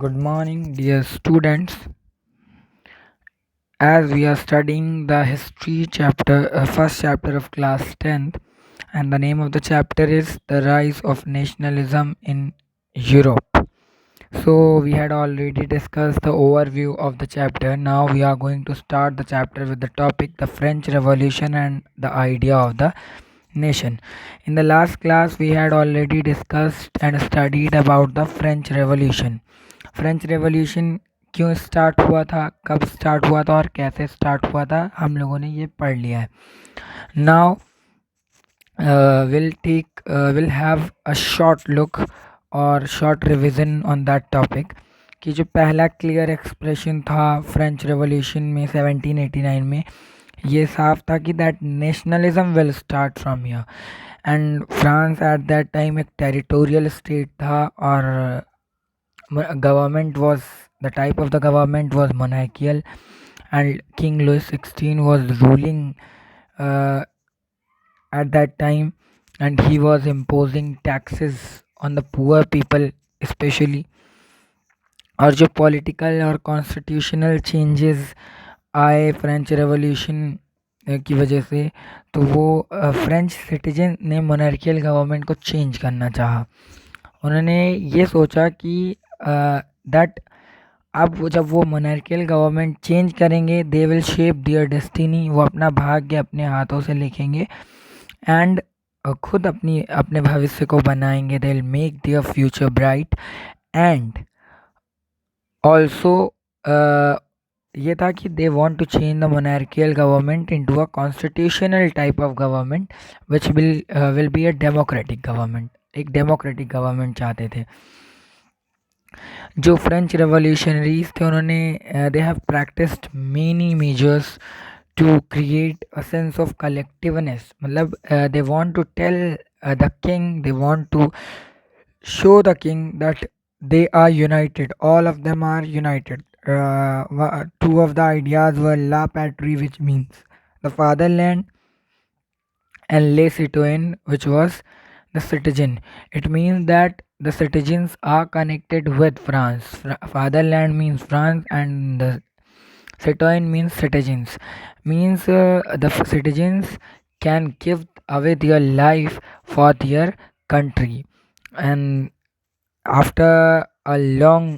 Good morning, dear students. As we are studying the history chapter, first chapter of class 10th, and the name of the chapter is The Rise of Nationalism in Europe. So, we had already discussed the overview of the chapter. Now, we are going to start the chapter with the topic the French Revolution and the idea of the nation. In the last class, we had already discussed and studied about the French Revolution. French revolution क्यों start हुआ था, कब start हुआ था और कैसे start हुआ था, हम लोगों ने ये पढ़ लिया है. Now will have a short look और short revision on that topic कि जो पहला क्लियर एक्सप्रेशन था फ्रेंच रेवोल्यूशन में 1789 में, ये साफ था कि that nationalism will start from here. And France at that time एक टेरिटोरियल स्टेट था और government was the type of the government was monarchical, and King Louis XVI was ruling uh, at that time, and he was imposing taxes on the poor people especially. और जो political और constitutional changes आए French revolution की वजह से, तो वो French citizen ने मोनार्कियल गवर्नमेंट को चेंज करना चाहा. उन्होंने ये सोचा कि दैट अब जब वो मोनार्कियल गवर्नमेंट चेंज करेंगे, they will shape their destiny, वो अपना भाग्य अपने हाथों से लिखेंगे एंड खुद अपने भविष्य को बनाएंगे. They will make their future bright. And also ये था कि they want to change the monarchial government into a constitutional type of government which will be a democratic government. एक डेमोक्रेटिक गवर्नमेंट चाहते थे. जो फ्रेंच रेवोल्यूशनरीज थे उन्होंने they have practised many measures to create a sense of collectiveness. मतलब they want to tell the king, they want to show the king that they are united, all of them are united. Two of the ideas were la patrie, which means the fatherland, and les citoyens, which was the citizen. It means that the citizens are connected with France. Fatherland means France, and the citoyen means citizens. Means the citizens can give away their life for their country. And after a long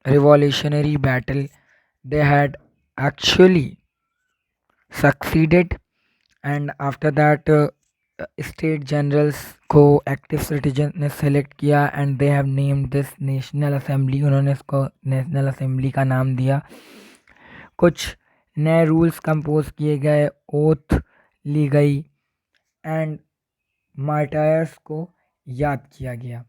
revolutionary battle, they had actually succeeded. And after that, state generals को active citizen ने select किया and they have named this national assembly. उन्होंने इसको national assembly का नाम दिया. कुछ नए रूल्स कंपोज किए गए, ओथ ली गई एंड मार्टायर्स को याद किया गया.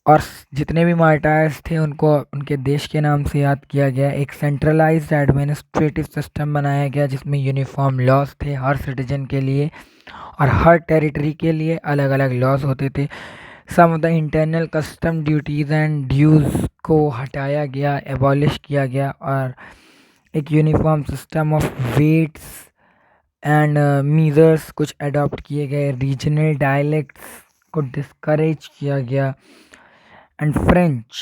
और जितने भी मार्टायर्स थे उनको उनके देश के नाम से याद किया गया. एक सेंट्रलाइज्ड एडमिनिस्ट्रेटिव सिस्टम बनाया गया जिसमें यूनिफॉर्म लॉज थे हर सिटीजन के लिए और हर टेरिटरी के लिए अलग अलग लॉज होते थे. Some of the internal custom duties and dues को हटाया गया, एबॉलिश किया गया और एक uniform system of weights and measures कुछ अडॉप्ट किए गए. रीजनल डायलेक्ट्स को डिस्करेज किया गया. And French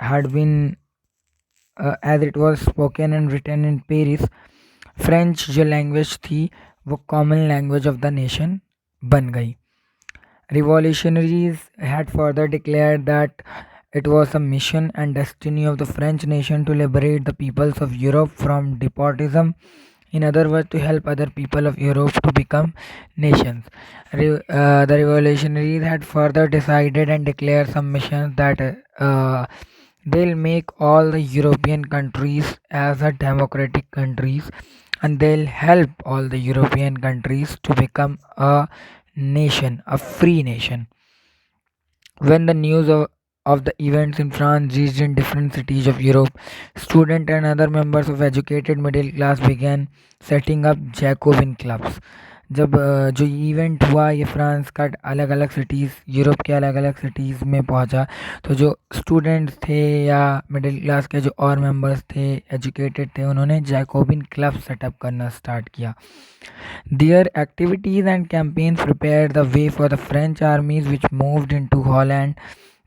had been, as it was spoken and written in Paris, French जो लैंग्वेज थी वो common language of the nation बन गई. Revolutionaries had further declared that it was a mission and destiny of the French nation to liberate the peoples of Europe from despotism. In other words, to help other people of Europe to become nations. The revolutionaries had further decided and declared some missions that they'll make all the European countries as a democratic countries, and they'll help all the European countries to become a nation, a free nation. When the news of the events in France reached in different cities of Europe, students and other members of educated middle class began setting up Jacobin clubs. जब जो event हुआ ये France का अलग अलग cities, Europe के अलग अलग सिटीज़ में पहुंचा, तो जो स्टूडेंट्स थे या मिडिल क्लास के जो और मेंबर्स थे, एजुकेटेड थे, उन्होंने जैकोबिन क्लब सेटअप करना स्टार्ट किया. Their activities and campaigns prepared the way for the French armies which moved into Holland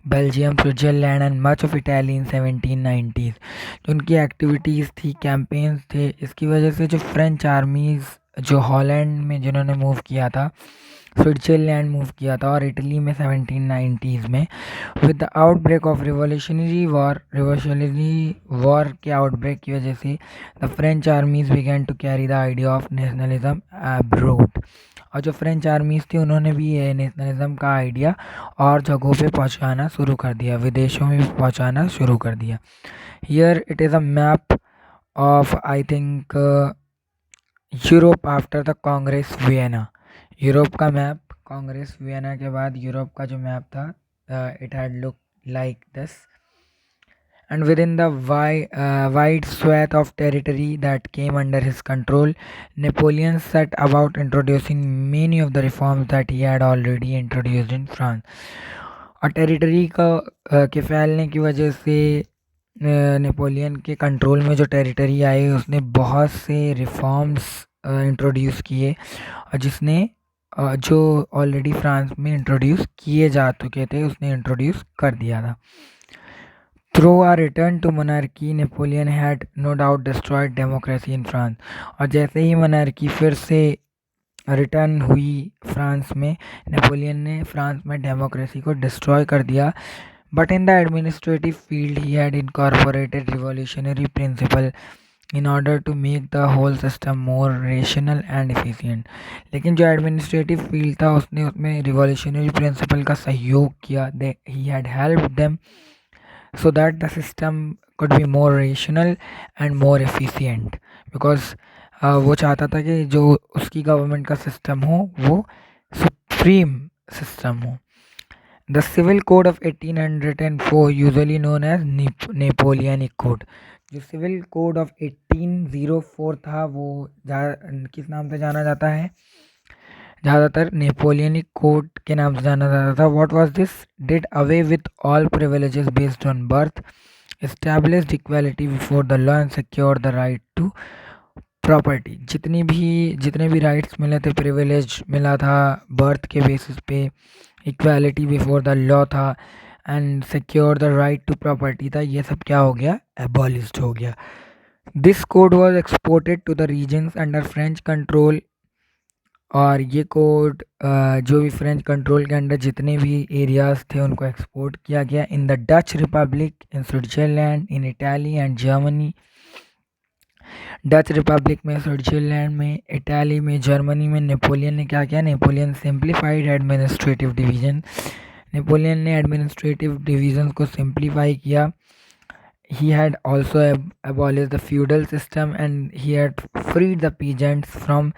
Belgium, Switzerland and much of Italy in 1790s। जो उनकी एक्टिविटीज़ थी, कैंपेन्स थे, इसकी वजह से जो फ्रेंच आर्मीज़ जो हॉलैंड में जिन्होंने मूव किया था, स्विट्ज़रलैंड मूव किया था और इटली में 1790s में, with the outbreak of revolutionary war के आउटब्रेक की वजह से the French armies began to carry the idea of nationalism abroad. और जो फ्रेंच आर्मीज थी उन्होंने भी ये नेशनलिज्म का आइडिया और जगहों पे पहुंचाना शुरू कर दिया, विदेशों में भी पहुंचाना शुरू कर दिया। Here it is a map of I think Europe after the Congress Vienna. Europe का मैप, कांग्रेस वियना के बाद यूरोप का जो मैप था, it had look like this. And within the wide swath of territory that came under his control, Napoleon set about introducing many of the reforms that he had already introduced in France. और territory का के फैलने की वजह से Napoleon के control में जो टेरिटरी आई उसने बहुत से रिफॉर्म्स इंट्रोड्यूस किए, और जिसने जो ऑलरेडी फ्रांस में इंट्रोड्यूस किए जा चुके थे उसने इंट्रोड्यूस कर दिया था। Through a return to monarchy, Napoleon had no doubt destroyed democracy in France। और जैसे ही monarchy फिर से रिटर्न हुई फ्रांस में, नेपोलियन ने फ्रांस में डेमोक्रेसी को डिस्ट्रॉय कर दिया। But in the administrative field he had incorporated revolutionary principle in order to make the whole system more rational and efficient. लेकिन जो एडमिनिस्ट्रेटिव फील्ड था उसने उसमें रिवॉल्यूशनरी प्रिंसिपल का सहयोग किया। He had help them so that the system could be more rational and more efficient, because वो चाहता था कि जो उसकी गवर्नमेंट का सिस्टम हो वो सुप्रीम सिस्टम हो। The civil code of 1804 usually known as Napoleonic code. जो सिविल कोड ऑफ 1804 था वो किस नाम से जाना जाता है? ज़्यादातर नेपोलियनिक कोड के नाम से जाना जाता था। What was this? Did away with all privileges based on birth, established equality before the law and secure the right to property. जितने भी राइट्स मिले थे, प्रिविलेज मिला था बर्थ के बेसिस पे, इक्वालिटी बिफोर द लॉ था and secure the right to property था, ये सब क्या हो गया? एबॉलिश्ड हो गया। This code was exported to the regions under French control. और ये कोड जो भी फ्रेंच कंट्रोल के अंडर जितने भी एरियाज़ थे उनको एक्सपोर्ट किया गया। In the Dutch Republic, in Switzerland, in Italy and Germany. Dutch Republic में, स्विट्ज़रलैंड में, इटाली में, जर्मनी में नेपोलियन ने क्या किया? Napoleon simplified administrative division. Napoleon ने एडमिनिस्ट्रेटिव डिवीज़न को सिंप्लीफाई किया। He had also abolished the feudal system and he had freed the peasants from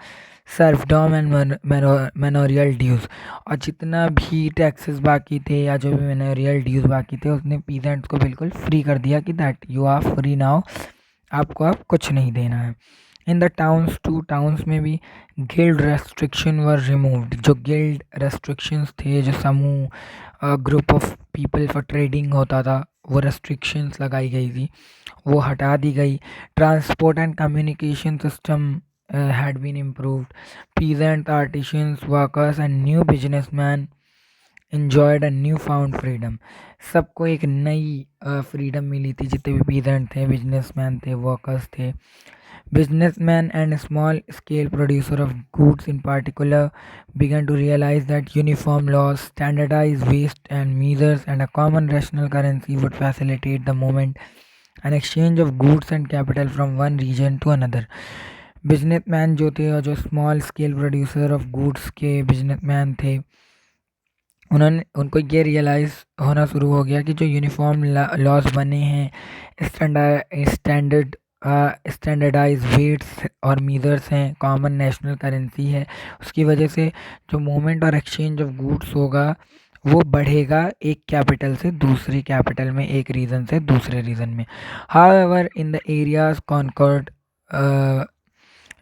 serfdom and manorial dues. और जितना भी टैक्सेस बाकी थे या जो भी मैनोरियल ड्यूज़ बाकी थे उसने पीजेंट्स को बिल्कुल फ्री कर दिया कि that you are free now, आपको अब कुछ नहीं देना है। In the towns too, towns में भी गिल्ड रेस्ट्रिक्शन वर रिमूव्ड। जो गिल्ड रेस्ट्रिक्शंस थे, जो समूह group of people for trading होता था, वो रेस्ट्रिक्शंस लगाई गई थी, वो हटा दी गई। Transport and communication system had been improved. Peasant, artisans, workers and new businessmen enjoyed a newfound freedom। सबको एक नई फ्रीडम मिली थी, जितने भी पीजेंट थे, बिजनेसमैन थे, वर्कर्स थे। Businessmen and small scale producer of goods in particular began to realize that uniform laws, standardized waste and measures and a common rational currency would facilitate the movement and exchange of goods and capital from one region to another। Businessman जो थे और जो small scale producer of goods के businessman थे, उनको ये realise होना शुरू हो गया कि जो यूनिफॉर्म लॉज बने हैं, स्टैंडर्डाइज वेट्स और मीज़र्स हैं, कॉमन नेशनल करेंसी है, उसकी वजह से जो मूवमेंट और एक्सचेंज ऑफ गुड्स होगा वो बढ़ेगा एक कैपिटल से दूसरी कैपिटल में, एक रीजन से दूसरे रीजन में। However in the areas conquered,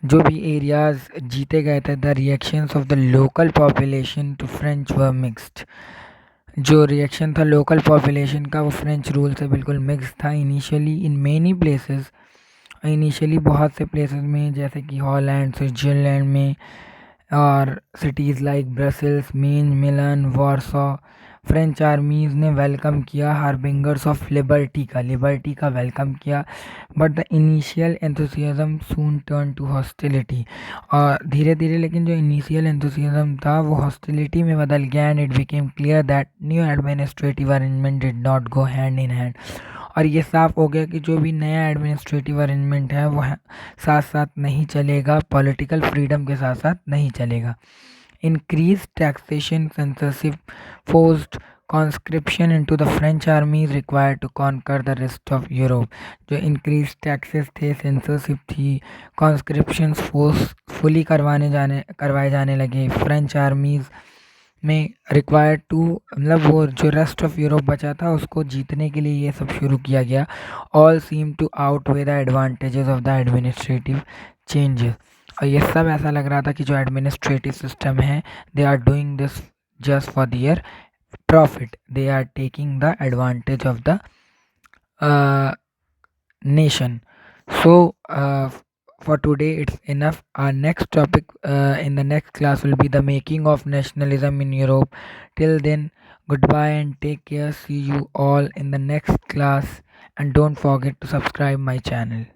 जो भी एरियाज़ जीते गए थे, the reactions of the local population to French were mixed. जो रिएक्शन था लोकल पॉपुलेशन का वो फ्रेंच रूल से बिल्कुल मिक्स था। Initially in many places, initially बहुत से प्लेसेस में, जैसे कि हॉलैंड, स्विट्ज़रलैंड में, और cities like Brussels, Mainz, Milan, Warsaw, French armies ने वेलकम किया हार्बिंगर्स ऑफ लिबर्टी का वेलकम किया, but the initial enthusiasm soon turn to hostility. और धीरे धीरे लेकिन जो इनिशियल एंथुसियाज्म था वो हॉस्टिलिटी में बदल गया, and it became clear that new administrative arrangement did not go hand in hand. और ये साफ हो गया कि जो भी नया एडमिनिस्ट्रेटिव अरेंजमेंट है वो साथ साथ नहीं चलेगा, पॉलिटिकल फ्रीडम के साथ साथ नहीं चलेगा। Increase taxation, censorship, forced conscription into the French army is required to conquer the rest of Europe। जो इंक्रीज टैक्सेस थे, सेंसरशिप थी, कॉन्स्क्रिप्शंस फोर्सफुली करवाए जाने लगे फ्रेंच आर्मीज़ में, रिक्वायर्ड टू, मतलब वो जो रेस्ट ऑफ यूरोप बचा था उसको जीतने के लिए ये सब शुरू किया गया। All seem to outweigh the advantages of the administrative changes. और ये सब ऐसा लग रहा था कि जो एडमिनिस्ट्रेटिव सिस्टम है, they are doing this just for their profit, they are taking the advantage of the nation। So for today it's enough. Our next topic in the next class will be the making of nationalism in Europe. Till then, goodbye and take care. See you all in the next class, and don't forget to subscribe my channel.